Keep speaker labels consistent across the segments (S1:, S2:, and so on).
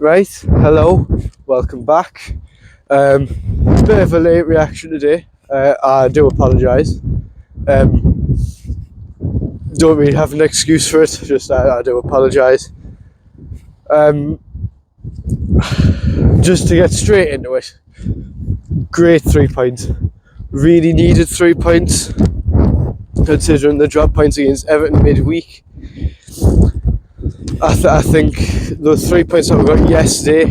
S1: Right, hello, welcome back. Bit of a late reaction today. I do apologise. Don't really have an excuse for it, just I do apologise. Just to get straight into it, great 3 points. Really needed 3 points, considering the drop points against Everton midweek. I think those 3 points that we got yesterday,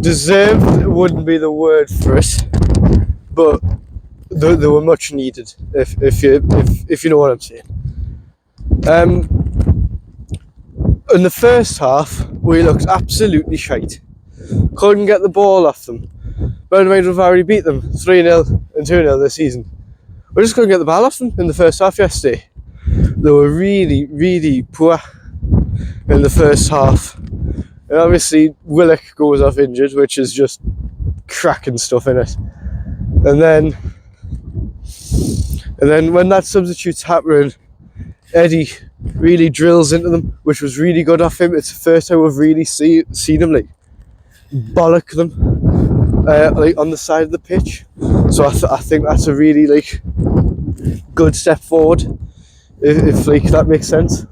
S1: deserved wouldn't be the word for it, but they were much needed. If you know what I'm saying. In the first half, we looked absolutely shite. Couldn't get the ball off them. Bear in mind we've already beat them 3-0 and 2-0 this season. We just couldn't get the ball off them in the first half yesterday. They were really, really poor in the first half. And obviously Willock goes off injured, which is just cracking stuff in it. And then when that substitute's happening, Eddie really drills into them, which was really good off him. It's the first time we've really seen him like bollock them like on the side of the pitch. So I think that's a really like good step forward, if like that makes sense.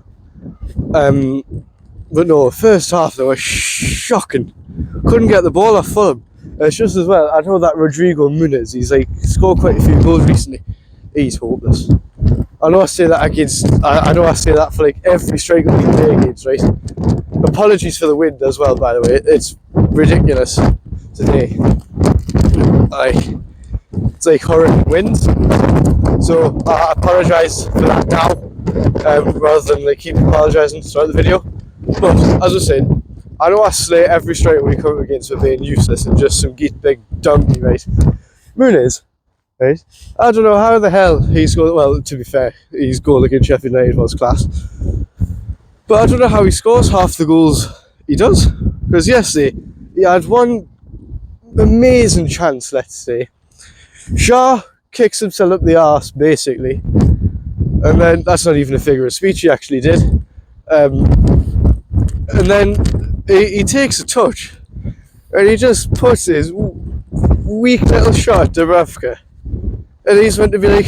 S1: But no, first half they were shocking. Couldn't get the ball off Fulham. It's just as well, I know that Rodrigo Muniz, he's like scored quite a few goals recently. He's hopeless. I know I say that for like every striker we play against, right? Apologies for the wind as well, by the way. It's ridiculous today. It's like horrid winds. So I apologise for that now, rather than like keep apologising throughout the video. But as I was saying, I know I slay every striker we come against for being useless and just some big donkey, right? Muniz, right? I don't know how the hell he scored. Well, to be fair, his goal against Sheffield United was class. But I don't know how he scores half the goals he does. Because yesterday, he had one amazing chance, let's say. Shaw kicks himself up the arse, basically. And then, that's not even a figure of speech, he actually did. And then he takes a touch. And he just puts his weak little shot at Dubravka. And he's meant to be like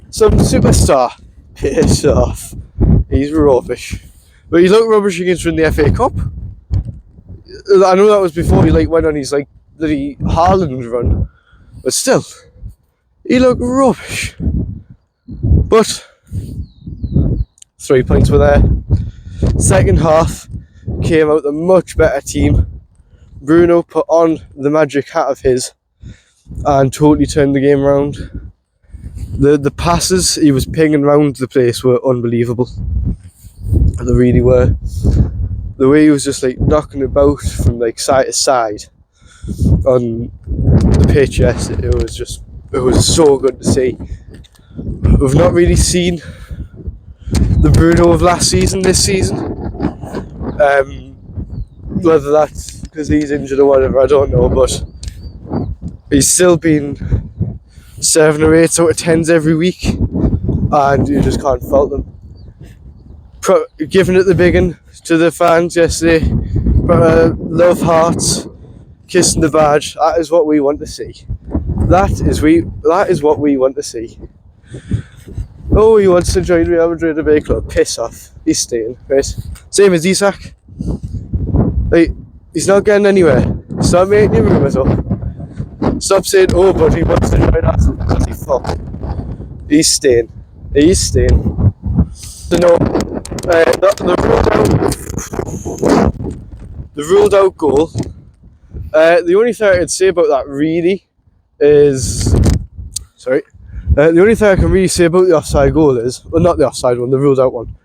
S1: some superstar. Piss off. He's rubbish. But he looked rubbish against in the FA Cup. I know that was before he like went on his like bloody Haaland run. But still, he looked rubbish. But 3 points were there. Second half came out a much better team. Bruno put on the magic hat of his and totally turned the game around. The passes he was pinging around the place were unbelievable. They really were. The way he was just like knocking about from like side to side on the pitch, yes, it was so good to see. We've not really seen the Bruno of last season this season. Whether that's because he's injured or whatever, I don't know, but he's still been 7 or 8 out of 10s every week, and you just can't fault them. Giving it the big one to the fans yesterday, love hearts, kissing the badge. That is what we want to see. That is what we want to see. Oh, he wants to join Real Madrid Bay Club. Piss off. He's staying, right? Same as Isak. Like, he's not getting anywhere. Stop making your rumours up. Stop saying, oh, but he wants to join Arsenal because he fuck. He's staying. He's staying. So no, the ruled out goal. The only thing I can say about that really is, the only thing I can really say about the offside goal is, well, not the offside one, the ruled out one.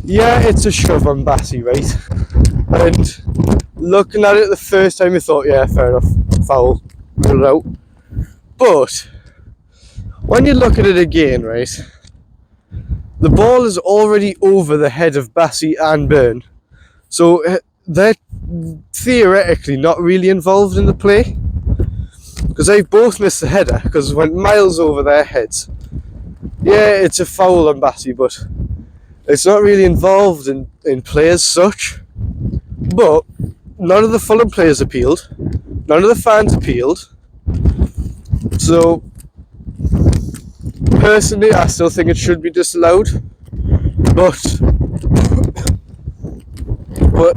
S1: Yeah, it's a shove on Bassey, right? And looking at it the first time, I thought, yeah, fair enough, foul, ruled out. But when you look at it again, right, the ball is already over the head of Bassey and Byrne, so they're theoretically not really involved in the play, because they both missed the header because it went miles over their heads. Yeah, it's a foul on Bassey, but It's not really involved in play as such, but none of the Fulham players appealed, none of the fans appealed. So personally, I still think it should be disallowed, but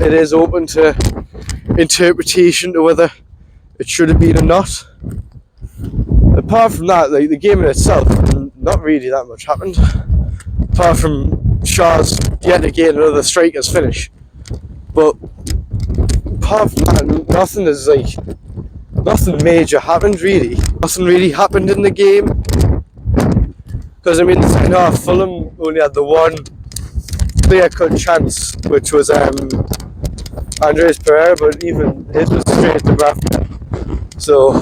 S1: it is open to interpretation to whether it should have been or not. Apart from that, like the game in itself, not really that much happened. Apart from Shaw's yet again another striker's finish. But apart from that, nothing major happened really. Nothing really happened in the game. Because I mean, the second half, Fulham only had the one clear-cut chance, which was Andres Pereira, but even his was straight to Brafka. So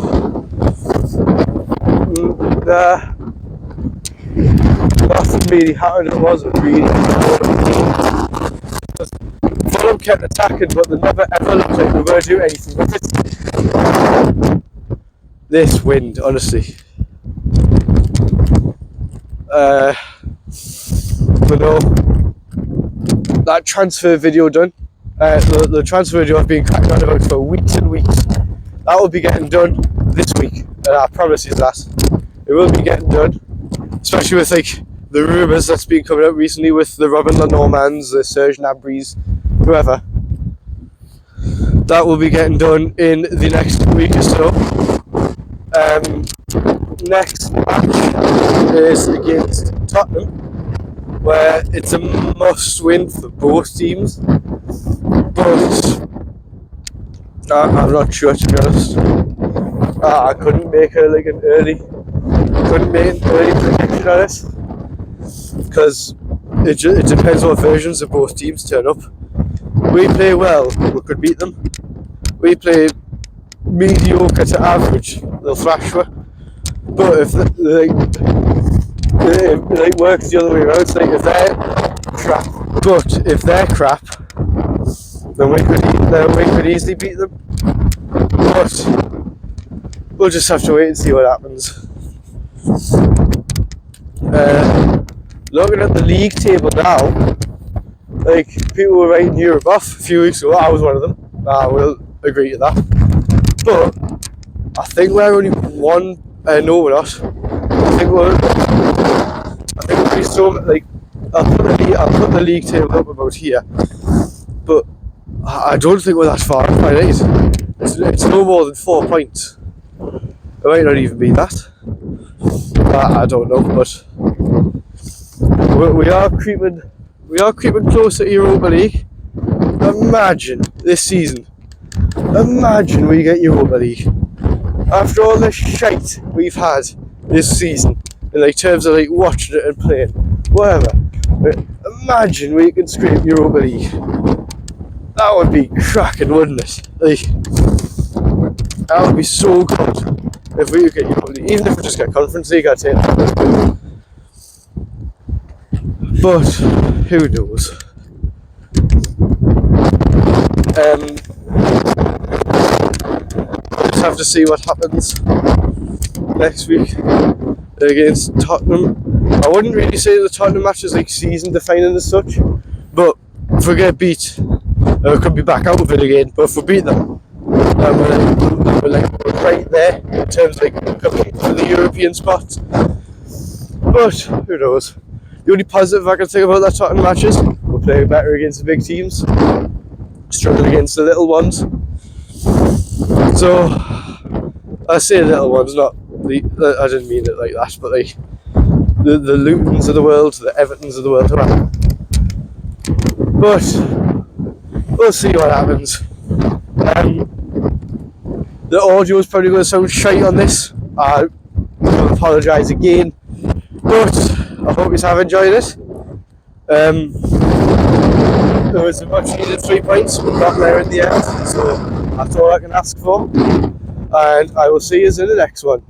S1: nothing really happened. It wasn't really. Fulham kept attacking, but they never ever looked like they were doing anything with it. This wind, honestly. But no, that transfer video done. The transfer video I've been cracking on about for weeks and weeks. That will be getting done this week, and I promise you that. It will be getting done, especially with like the rumours that's been coming out recently with the Robin Lenormands, the Serge Gnabry's, whoever. That will be getting done in the next week or so. Next match is against Tottenham, where it's a must-win for both teams. But I'm not sure, to be honest. I couldn't make an early prediction on it, because it depends what versions of both teams turn up. We play well, we could beat them. We play mediocre to average, they'll thrash us. But if it works the other way around, it's like if they're crap, but if they're crap, then we could easily beat them. But we'll just have to wait and see what happens. Looking at the league table now, like people were writing Europe off a few weeks ago. I was one of them. I will agree to that. But I think we're only one. No, we're not. I think we'll be so like. I'll put the league table up about here, but I don't think we're that far off by eight. It's no more than 4 points. It might not even be that. I don't know, but we are creeping. We are creeping closer to Europa League. Imagine this season. Imagine we get Europa League. After all the shite we've had this season, in like terms of like watching it and playing, whatever. Imagine we can scrape Europa League. That would be cracking, wouldn't it? Like, that would be so good if we could get Europa League. Even if we just get Conference League, I'd take that. But who knows? We'll just have to see what happens next week against Tottenham. I wouldn't really say the Tottenham match is like season defining as such, but if we get beat, we could be back out of it again. But if we beat them, we're right there in terms of like competing for the European spot. But who knows? The only positive I can think about that Tottenham match is we're playing better against the big teams, struggling against the little ones. So I say little ones, not I didn't mean it like that, but like the Lutons of the world, the Evertons of the world. But we'll see what happens. The audio is probably going to sound shite on this. I will apologise again, but I hope you have enjoyed it. There was a much needed 3 points, but got there in the end, so that's all I can ask for. And I will see you in the next one.